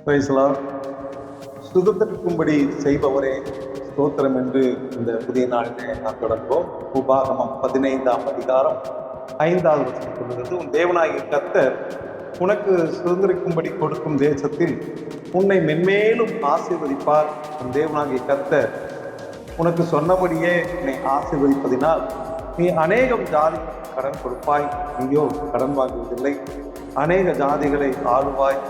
Praise the Lord. சுதந்திரிக்கும்படி செய்பவரே ஸ்தோத்திரம் என்று இந்த புதிய நாளிலே நாம் தொடர்போம். உபாகமம் 15ஆம் அதிகாரம் 5வது வசனம் சொல்லுகிறது, உன் தேவனாகிய கர்த்தர் உனக்கு சுதந்திரிக்கும்படி கொடுக்கும் தேசத்தில் உன்னை மென்மேலும் ஆசீர்வதிப்பார். உன் தேவனாகிய கர்த்தர் உனக்கு சொன்னபடியே உன்னை ஆசீர்வதிப்பதினால் நீ அநேகம் ஜாதி கடன் கொடுப்பாய், நீயோ கடன் வாங்குவதில்லை. அநேக ஜாதிகளை ஆளுவாய்,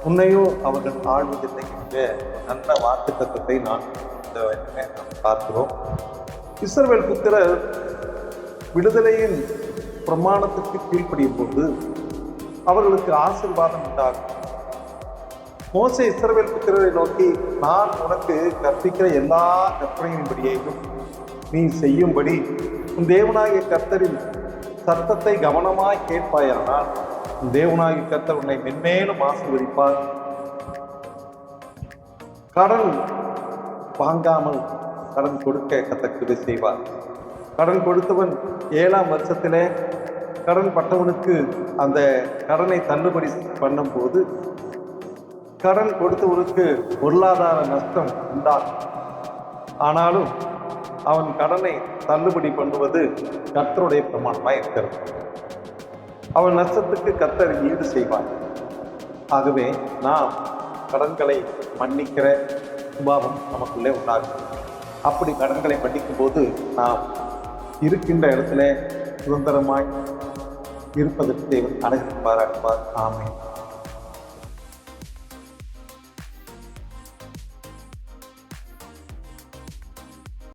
உன்னையோ அவர்கள் ஆழ்வதில்லை என்ற நல்ல வாக்கு தத்துவத்தை நாம் பார்க்கிறோம். இஸ்ரவேல் புத்திரர் விடுதலையின் பிரமாணத்திற்கு கீழ்ப்படியும் போது அவர்களுக்கு ஆசீர்வாதம் உண்டாகும். மோசே இஸ்ரவேல் புத்திரரை நோக்கி, நான் உனக்கு கற்பிக்கிற எல்லா கற்பனையின்படியையும் நீ செய்யும்படி உன் தேவனாகிய கர்த்தரின் சத்தத்தை கவனமாய் கேட்பாயானால் தேவனாகிய கர்த்தர் உன்னை மென்மேலும் ஆசீர்வதிப்பார். கடன் வாங்காமல் கடன் கொடுக்க கர்த்தர் கிருபை செய்வார். கடன் கொடுத்தவன் 7ஆம் வருஷத்திலே கடன் பட்டவனுக்கு அந்த கடனை தள்ளுபடி பண்ணும் போது கடன் கொடுத்தவனுக்கு பொருளாதார நஷ்டம் உண்டாகும். ஆனாலும் அவன் கடனை தள்ளுபடி பண்ணுவது கர்த்தருடைய பிரமாணமாய் இருக்கிறது. அவன் நஷ்டத்துக்கு கர்த்தர் ஈடு செய்வார். ஆகவே நாம் கடன்களை மன்னிக்கிற சுபாவம் நமக்குள்ளே உண்டாகும். அப்படி கடன்களை மன்னிக்கும் போது நாம் இருக்கின்ற இடத்துல சுதந்திரமாய் இருப்பதற்கு தேவன் அனைத்து பாராட்டுவார். ஆமென்.